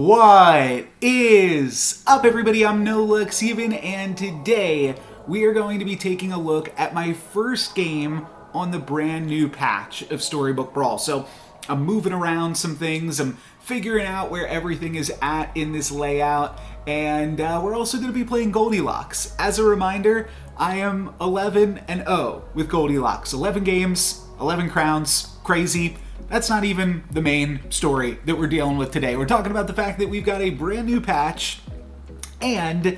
What is up, everybody? I'm NoLuxEven, and today we are going to be taking a look at my first game on the brand new patch of Storybook Brawl. So I'm moving around some things, I'm figuring out where everything is at in this layout, and we're also going to be playing Goldilocks. As a reminder, I am 11-0 with Goldilocks. 11 games, 11 crowns, crazy. That's not even the main story that we're dealing with today. We're talking about the fact that we've got a brand new patch, and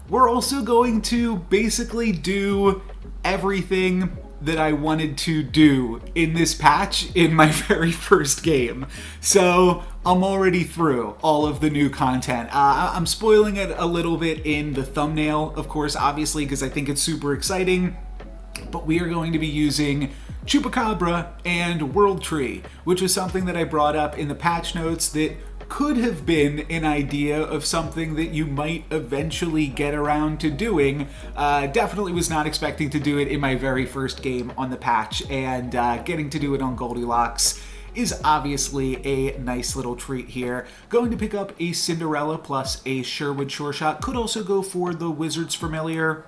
we're also going to basically do everything that I wanted to do in this patch in my very first game. So I'm already through all of the new content. I'm spoiling it a little bit in the thumbnail, of course, obviously, because I think it's super exciting. But we are going to be using Chupacabra and World Tree, which was something that I brought up in the patch notes that could have been an idea of something that you might eventually get around to doing. Definitely was not expecting to do it in my very first game on the patch, and getting to do it on Goldilocks is obviously a nice little treat here. Going to pick up a Cinderella plus a Sherwood Sure Shot. Could also go for the Wizard's Familiar,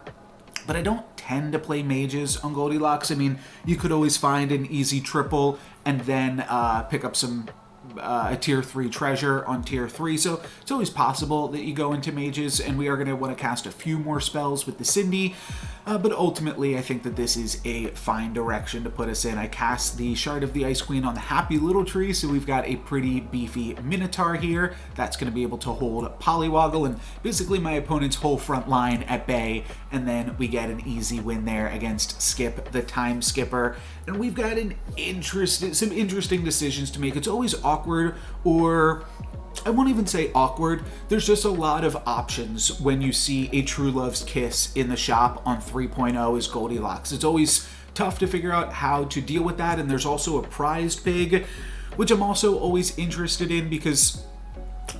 but I don't tend to play mages on Goldilocks. I mean, you could always find an easy triple and then pick up some a tier 3 treasure on tier 3, so it's always possible that you go into mages, and we are going to want to cast a few more spells with the Cindy, but ultimately I think that this is a fine direction to put us in. I cast the Shard of the Ice Queen on the Happy Little Tree, so we've got a pretty beefy Minotaur here that's going to be able to hold Polywoggle and basically my opponent's whole front line at bay, and then we get an easy win there against Skip, the Time Skipper. And we've got some interesting decisions to make. It's always awkward, or I won't even say awkward. There's just a lot of options when you see a True Love's Kiss in the shop on 3.0 as Goldilocks. It's always tough to figure out how to deal with that, and there's also a prized pig, which I'm also always interested in because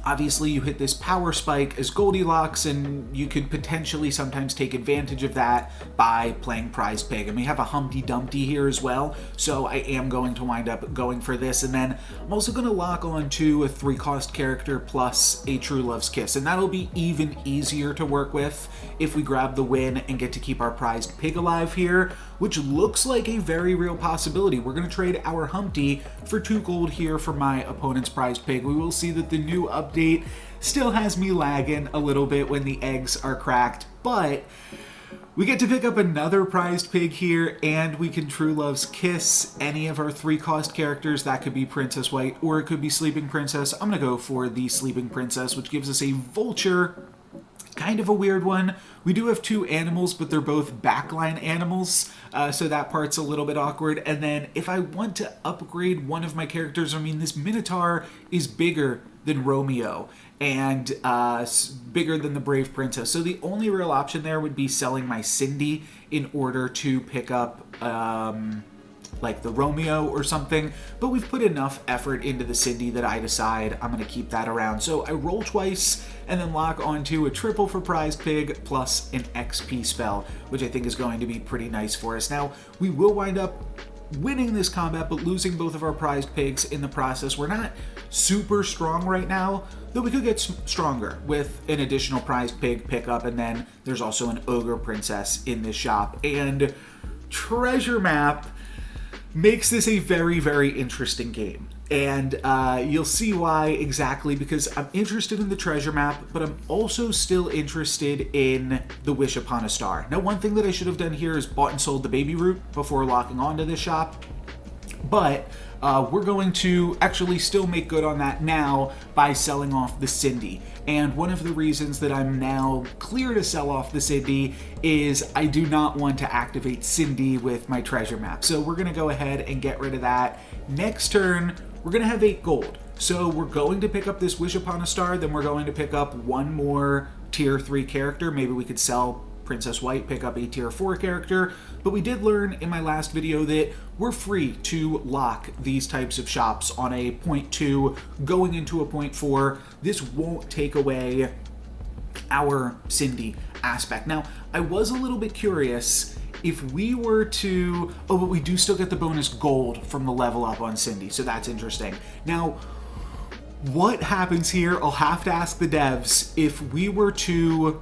obviously you hit this power spike as Goldilocks, and you could potentially sometimes take advantage of that by playing Prize Pig. And we have a Humpty Dumpty here as well, so I am going to wind up going for this. And then I'm also going to lock on to a 3-cost character plus a True Love's Kiss, and that'll be even easier to work with if we grab the win and get to keep our prized pig alive here, which looks like a very real possibility. We're going to trade our Humpty for 2 gold here for my opponent's prized pig. We will see that the new update still has me lagging a little bit when the eggs are cracked, but we get to pick up another prized pig here, and we can True Love's Kiss any of our 3-cost characters. That could be Princess White, or it could be Sleeping Princess. I'm going to go for the Sleeping Princess, which gives us a Vulture. Kind of a weird one. We do have 2 animals, but they're both backline animals, so that part's a little bit awkward. And then if I want to upgrade one of my characters, I mean, this Minotaur is bigger than Romeo and bigger than the Brave Princess. So the only real option there would be selling my Cindy in order to pick up like the Romeo or something, but we've put enough effort into the Cindy that I decide I'm going to keep that around. So I roll twice and then lock onto a triple for Prize Pig plus an XP spell, which I think is going to be pretty nice for us. Now, we will wind up winning this combat, but losing both of our prized pigs in the process. We're not super strong right now, though we could get stronger with an additional prized pig pickup, and then there's also an Ogre Princess in this shop. And Treasure Map makes this a very, very interesting game. And you'll see why exactly, because I'm interested in the treasure map, but I'm also still interested in the Wish Upon a Star. Now, one thing that I should have done here is bought and sold the baby root before locking onto this shop, but we're going to actually still make good on that now by selling off the Cindy. And one of the reasons that I'm now clear to sell off the Cindy is I do not want to activate Cindy with my treasure map. So we're going to go ahead and get rid of that. Next turn, we're going to have 8 gold. So we're going to pick up this Wish Upon a Star, then we're going to pick up one more tier 3 character. Maybe we could sell Princess White, pick up a tier 4 character, but we did learn in my last video that we're free to lock these types of shops on a 0.2 going into a 0.4. This won't take away our Cindy aspect. Now, I was a little bit curious if we were to, oh, but we do still get the bonus gold from the level up on Cindy, so that's interesting. Now, What happens here, I'll have to ask the devs, if we were to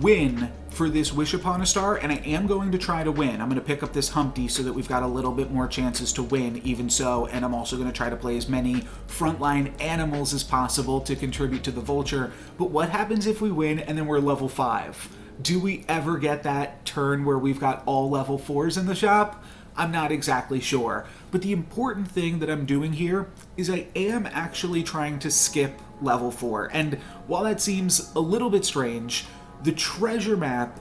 win for this Wish Upon a Star, and I am going to try to win. I'm going to pick up this Humpty so that we've got a little bit more chances to win even so, and I'm also going to try to play as many frontline animals as possible to contribute to the Vulture. But what happens if we win and then we're level 5? Do we ever get that turn where we've got all level 4s in the shop? I'm not exactly sure. But the important thing that I'm doing here is I am actually trying to skip level 4. And while that seems a little bit strange, the treasure map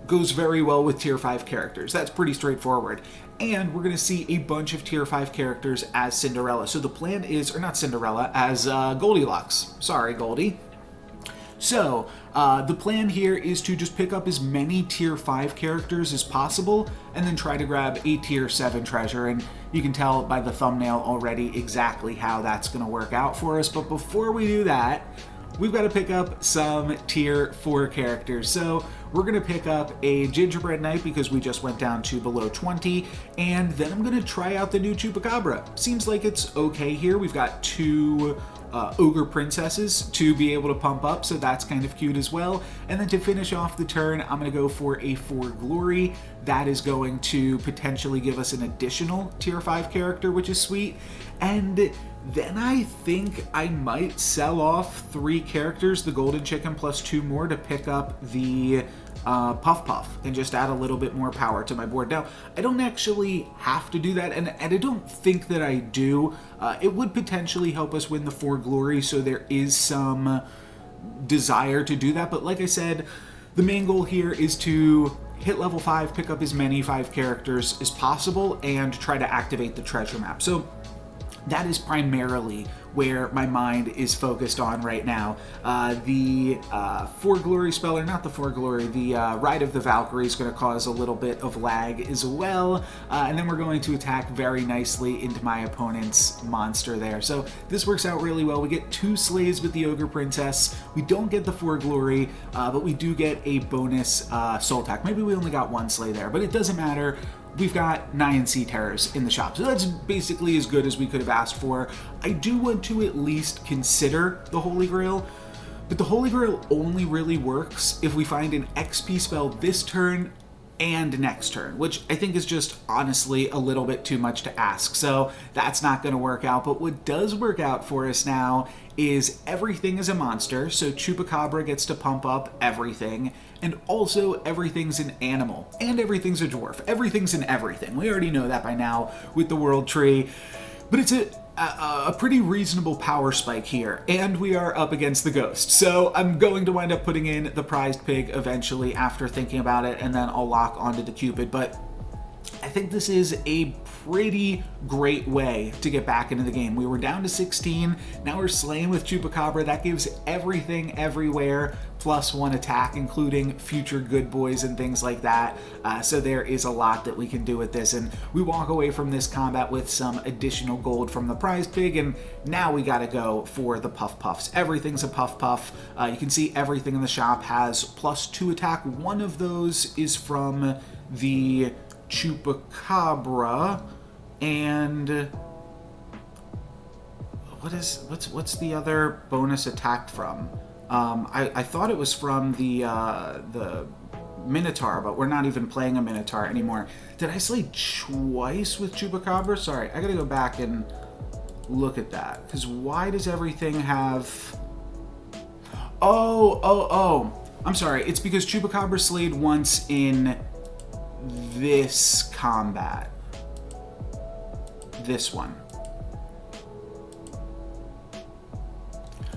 goes very well with tier 5 characters. That's pretty straightforward. And we're going to see a bunch of tier 5 characters as Cinderella. So the plan is, or not Cinderella, as Goldilocks. Sorry, Goldie. So, the plan here is to just pick up as many tier 5 characters as possible and then try to grab a tier 7 treasure. And you can tell by the thumbnail already exactly how that's going to work out for us. But before we do that, we've got to pick up some tier 4 characters. So we're going to pick up a Gingerbread Knight because we just went down to below 20. And then I'm going to try out the new Chupacabra. Seems like it's okay here. We've got 2 Ogre Princesses to be able to pump up, so that's kind of cute as well. And then to finish off the turn, I'm going to go for a 4 Glory. That is going to potentially give us an additional tier 5 character, which is sweet. And then I think I might sell off 3 characters, the Golden Chicken plus 2 more, to pick up the Puff Puff and just add a little bit more power to my board. Now, I don't actually have to do that, and I don't think that I do. It would potentially help us win the 4 Glory, so there is some desire to do that. But like I said, the main goal here is to hit level 5, pick up as many 5 characters as possible, and try to activate the treasure map. So that is primarily where my mind is focused on right now. The 4 Glory spell, or not the 4 Glory, the Ride of the Valkyrie is going to cause a little bit of lag as well. And then we're going to attack very nicely into my opponent's monster there. So this works out really well. We get 2 slays with the Ogre Princess. We don't get the 4 Glory, but we do get a bonus soul attack. Maybe we only got 1 slay there, but it doesn't matter. We've got 9 Sea Terrors in the shop, so that's basically as good as we could have asked for. I do want to at least consider the Holy Grail, but the Holy Grail only really works if we find an XP spell this turn and next turn, which I think is just honestly a little bit too much to ask, so that's not going to work out. But what does work out for us now is everything is a monster, so Chupacabra gets to pump up everything, and also everything's an animal, and everything's a dwarf. Everything's an everything. We already know that by now with the World Tree, but it's a pretty reasonable power spike here, and we are up against the Ghost. So I'm going to wind up putting in the Prized Pig eventually after thinking about it, and then I'll lock onto the Cupid. But I think this is a pretty great way to get back into the game. We were down to 16, now we're slaying with Chupacabra. That gives everything everywhere plus 1 attack, including future good boys and things like that. So there is a lot that we can do with this, and we walk away from this combat with some additional gold from the Prized Pig, and now we gotta go for the Puff Puffs. Everything's a Puff Puff. You can see everything in the shop has plus 2 attack. One of those is from the Chupacabra, and what's the other bonus attack from? I thought it was from the Minotaur, but we're not even playing a Minotaur anymore. Did I slay twice with Chupacabra? Sorry, I gotta go back and look at that, because why does everything have... Oh, I'm sorry, it's because Chupacabra slayed once in this combat. This one.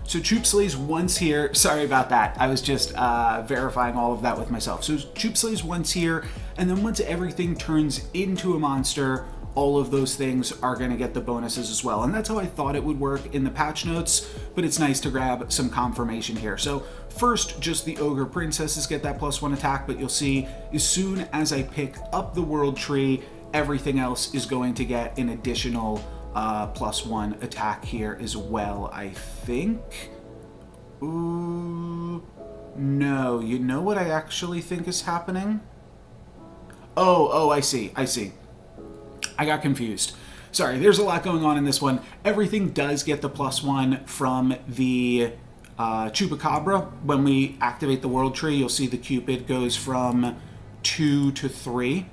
So Choop slays once here. Sorry about that. I was just verifying all of that with myself. So Choop slays once here, and then once everything turns into a monster, all of those things are going to get the bonuses as well. And that's how I thought it would work in the patch notes, but it's nice to grab some confirmation here. So first, just the Ogre Princesses get that plus 1 attack, but you'll see as soon as I pick up the World Tree, everything else is going to get an additional plus 1 attack here as well, I think. Ooh, no, you know what I actually think is happening? Oh, I see. I got confused. sorry, there's a lot going on in this one. Everything does get the +1 from the Chupacabra. When we activate the World Tree, you'll see the Cupid goes from 2 to 3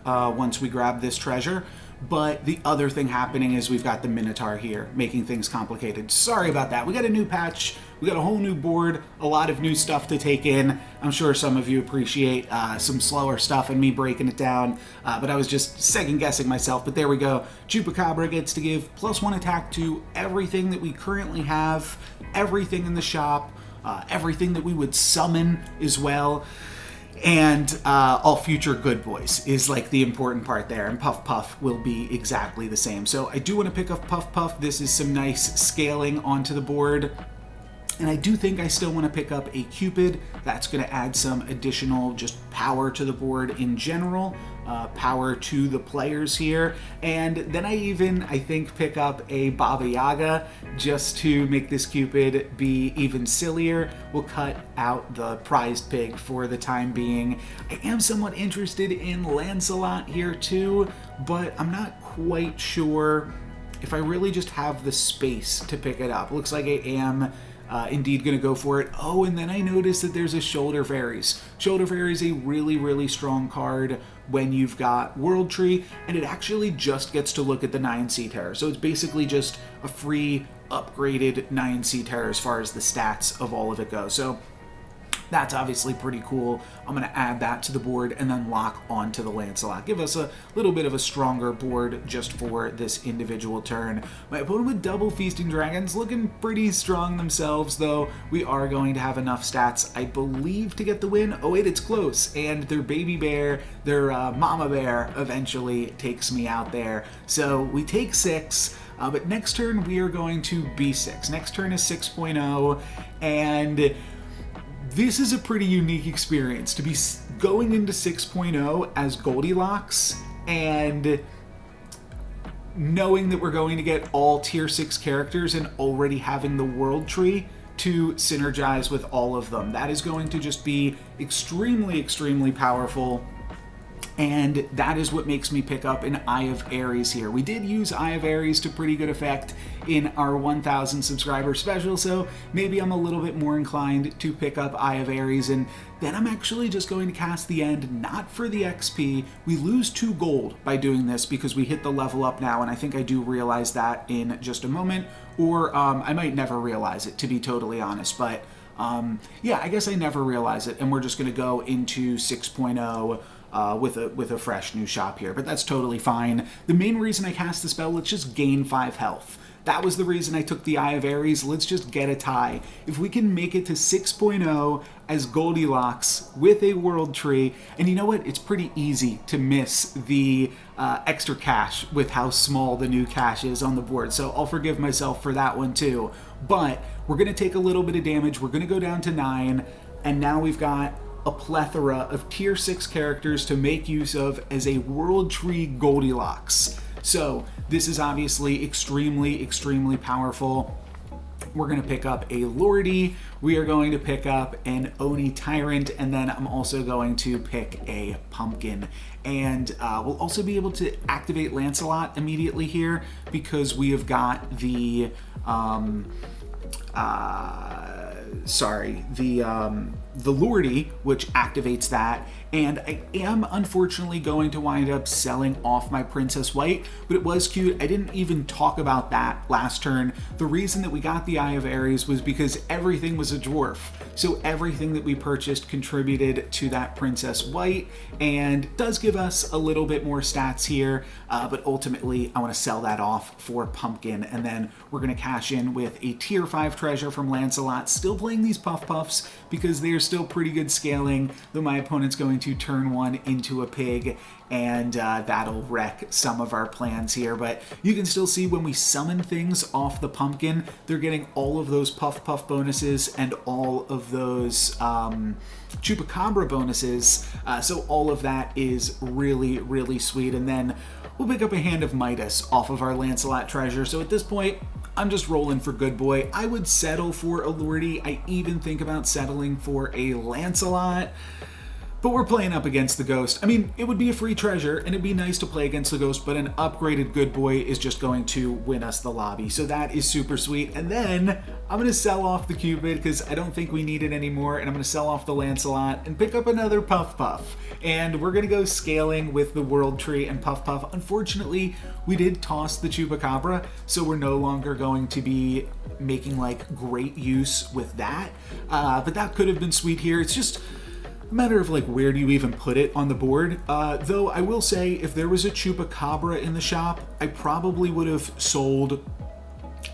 once we grab this treasure. But the other thing happening is we've got the Minotaur here, making things complicated. Sorry about that. We got a new patch. We got a whole new board, a lot of new stuff to take in. I'm sure some of you appreciate some slower stuff and me breaking it down, but I was just second-guessing myself. But there we go. Chupacabra gets to give +1 attack to everything that we currently have, everything in the shop, everything that we would summon as well. And all future good boys is like the important part there, and Puff Puff will be exactly the same. So I do want to pick up Puff Puff. This is some nice scaling onto the board. And I do think I still want to pick up a Cupid. That's going to add some additional just power to the board in general, power to the players here. And then I think, pick up a Baba Yaga just to make this Cupid be even sillier. We'll cut out the prized pig for the time being. I am somewhat interested in Lancelot here too, but I'm not quite sure if I really just have the space to pick it up. Looks like I am indeed going to go for it. Oh, and then I noticed that there's a Shoulder Fairies. Shoulder Fairy is a really, really strong card when you've got World Tree, and it actually just gets to look at the 9 Sea Terror. So it's basically just a free upgraded 9 Sea Terror as far as the stats of all of it goes. So that's obviously pretty cool. I'm going to add that to the board and then lock onto the Lancelot. Give us a little bit of a stronger board just for this individual turn. My opponent with double Feasting Dragons, looking pretty strong themselves, though. We are going to have enough stats, I believe, to get the win. Oh wait, it's close. And their baby bear, their mama bear, eventually takes me out there. So we take 6. But next turn we are going to B6. Next turn is 6.0, and this is a pretty unique experience to be going into 6.0 as Goldilocks and knowing that we're going to get all tier 6 characters and already having the World Tree to synergize with all of them. That is going to just be extremely, extremely powerful. And that is what makes me pick up an Eye of Ares here. We did use Eye of Ares to pretty good effect in our 1,000 subscriber special, so maybe I'm a little bit more inclined to pick up Eye of Ares, and then I'm actually just going to cast the End, not for the XP. We lose 2 gold by doing this because we hit the level up now, and I think I do realize that in just a moment, or I might never realize it, to be totally honest, but yeah, I guess I never realize it, and we're just going to go into 6.0 with a fresh new shop here, but that's totally fine. The main reason I cast the spell, let's just gain 5 health. That was the reason I took the Eye of Ares. Let's just get a tie. If we can make it to 6.0 as Goldilocks with a World Tree, and you know what? It's pretty easy to miss the extra cash with how small the new cash is on the board, so I'll forgive myself for that one too. But we're going to take a little bit of damage. We're going to go down to 9, and now we've got a plethora of tier 6 characters to make use of as a World Tree Goldilocks. So this is obviously extremely, extremely powerful. We're going to pick up a Lordy, we are going to pick up an Oni Tyrant, and then I'm also going to pick a Pumpkin. And we'll also be able to activate Lancelot immediately here because we have got the the Lordy, which activates that, and I am unfortunately going to wind up selling off my Princess White, but it was cute. I didn't even talk about that last turn. The reason that we got the Eye of Ares was because everything was a dwarf, so everything that we purchased contributed to that Princess White, and does give us a little bit more stats here, but ultimately I want to sell that off for Pumpkin, and then we're going to cash in with a tier 5 treasure from Lancelot, still playing these Puff Puffs because they're still pretty good scaling, though my opponent's going to turn one into a pig, and that'll wreck some of our plans here. But you can still see when we summon things off the Pumpkin, they're getting all of those Puff Puff bonuses and all of those Chupacabra bonuses, so all of that is really, really sweet. And then we'll pick up a Hand of Midas off of our Lancelot treasure. So at this point, I'm just rolling for good boy. I would settle for a Lordy. I even think about settling for a Lancelot, But we're playing up against the Ghost. I mean, it would be a free treasure, and it'd be nice to play against the Ghost, but an upgraded Good Boy is just going to win us the lobby. So that is super sweet. And then I'm going to sell off the Cupid because I don't think we need it anymore, and I'm going to sell off the Lancelot and pick up another Puff Puff. And we're going to go scaling with the World Tree and Puff Puff. Unfortunately, we did toss the Chupacabra, so we're no longer going to be making like great use with that. But that could have been sweet here. It's just a matter of like where do you even put it on the board. Though I will say if there was a Chupacabra in the shop, I probably would have sold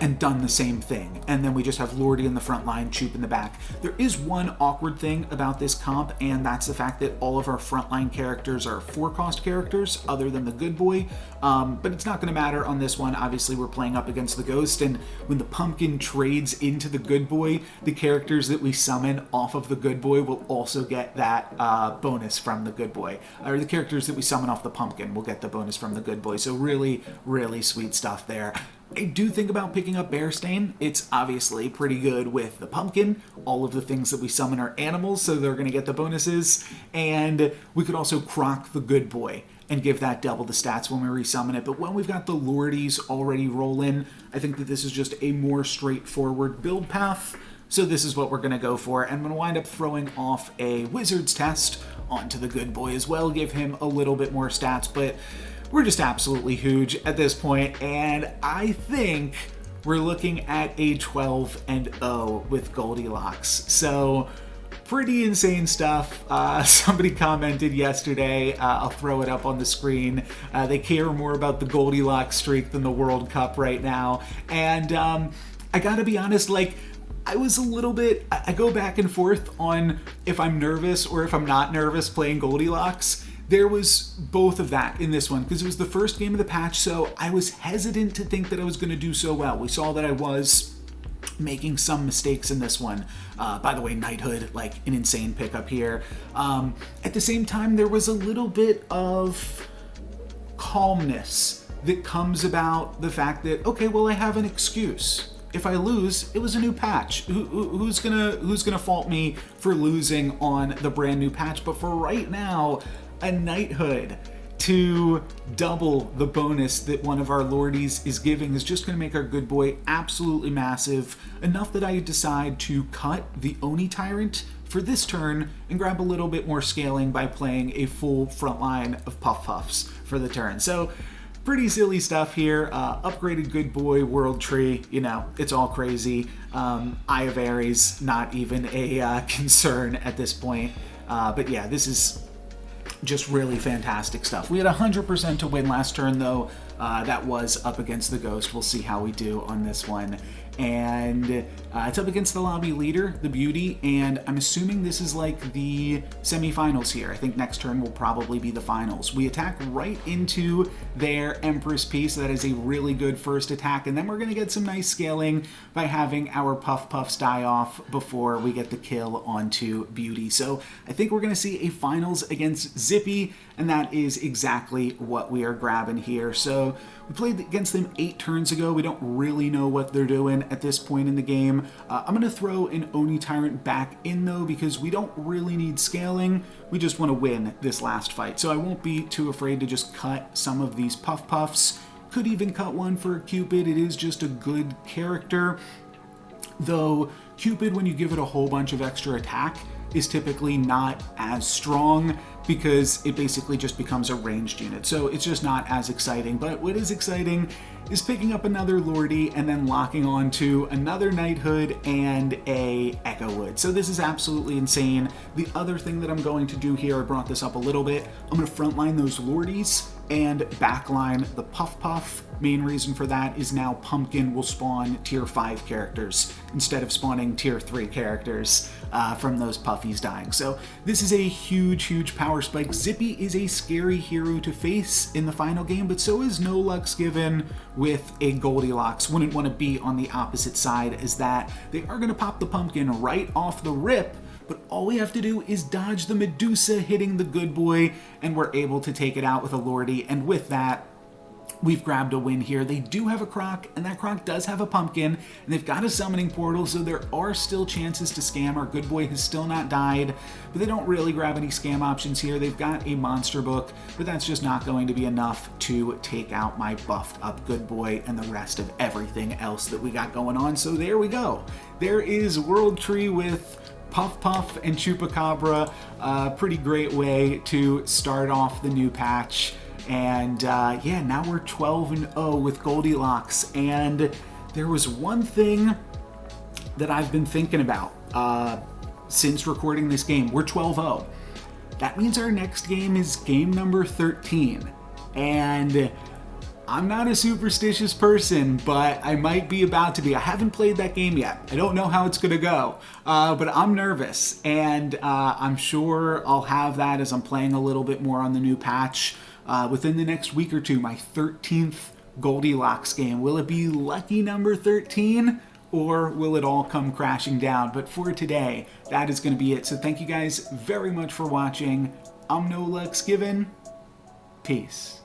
and done the same thing. And then we just have Lordy in the front line, Chup in the back. There is one awkward thing about this comp, and that's the fact that all of our frontline characters are 4-cost characters other than the Good Boy. But it's not going to matter on this one. Obviously, we're playing up against the Ghost, and when the Pumpkin trades into the Good Boy, the characters that we summon off of the Good Boy will also get that bonus from the Good Boy. Or the characters that we summon off the Pumpkin will get the bonus from the Good Boy. So really, really sweet stuff there. I do think about picking up Bearstain. It's obviously pretty good with the Pumpkin. All of the things that we summon are animals, so they're going to get the bonuses. And we could also croc the Good Boy and give that double the stats when we resummon it. But when we've got the Lordies already rolling, I think that this is just a more straightforward build path. So this is what we're going to go for. And I'm going to wind up throwing off a Wizard's Test onto the Good Boy as well, give him a little bit more stats. But we're just absolutely huge at this point, and I think we're looking at a 12-0 with Goldilocks. So pretty insane stuff. Somebody commented yesterday, I'll throw it up on the screen, they care more about the Goldilocks streak than the World Cup right now. And I gotta be honest, like, I was a little bit, I go back and forth on if I'm nervous or if I'm not nervous playing Goldilocks. There was both of that in this one because it was the first game of the patch, so I was hesitant to think that I was going to do so well. We saw that I was making some mistakes in this one. By the way, Knighthood, like an insane pickup here. At the same time, there was a little bit of calmness that comes about the fact that, okay, well, I have an excuse. If I lose, it was a new patch. Who's gonna fault me for losing on the brand new patch? But for right now, a Knighthood to double the bonus that one of our Lordies is giving is just going to make our Good Boy absolutely massive, enough that I decide to cut the Oni Tyrant for this turn and grab a little bit more scaling by playing a full front line of Puff Puffs for the turn. So pretty silly stuff here. Upgraded Good Boy, World Tree, you know, it's all crazy. Eye of Ares, not even a concern at this point. But yeah, this is just really fantastic stuff. We had 100% to win last turn, though. That was up against the Ghost. We'll see how we do on this one. And it's up against the lobby leader, the Beauty, and I'm assuming this is like the semifinals here. I think next turn will probably be the finals. We attack right into their Empress piece. That is a really good first attack, and then we're going to get some nice scaling by having our Puff Puffs die off before we get the kill onto Beauty. So I think we're going to see a finals against Zippy, and that is exactly what we are grabbing here. So we played against them 8 turns ago. We don't really know what they're doing at this point in the game. I'm going to throw an Oni Tyrant back in, though, because we don't really need scaling. We just want to win this last fight. So I won't be too afraid to just cut some of these Puff Puffs. Could even cut one for Cupid. It is just a good character. Though Cupid, when you give it a whole bunch of extra attack, is typically not as strong because it basically just becomes a ranged unit. So it's just not as exciting. But what is exciting is picking up another Lordy and then locking on to another Knighthood and a Echo Wood. So this is absolutely insane. The other thing that I'm going to do here, I brought this up a little bit, I'm going to frontline those Lordies and backline the Puff Puff. Main reason for that is now Pumpkin will spawn tier 5 characters instead of spawning tier 3 characters from those Puffies dying. So this is a huge power spike. Zippy is a scary hero to face in the final game, but so is No Luck's Given with a Goldilocks. Wouldn't want to be on the opposite side as that. They are going to pop the Pumpkin right off the rip, but all we have to do is dodge the Medusa hitting the Good Boy, and we're able to take it out with a Lordy, and with that, we've grabbed a win here. They do have a croc, and that croc does have a pumpkin, and they've got a summoning portal, so there are still chances to scam. Our good boy has still not died, but they don't really grab any scam options here. They've got a monster book, but that's just not going to be enough to take out my buffed up good boy and the rest of everything else that we got going on. So there we go. There is World Tree with Puff Puff and Chupacabra. Pretty great way to start off the new patch. And yeah, now we're 12-0 with Goldilocks. And there was one thing that I've been thinking about since recording this game. We're 12-0. That means our next game is game number 13. And I'm not a superstitious person, but I might be about to be. I haven't played that game yet. I don't know how it's gonna go, but I'm nervous, and I'm sure I'll have that as I'm playing a little bit more on the new patch within the next week or two. My 13th Goldilocks game. Will it be lucky number 13, or will it all come crashing down? But for today, that is gonna be it. So thank you guys very much for watching. I'm No Lux Given. Peace.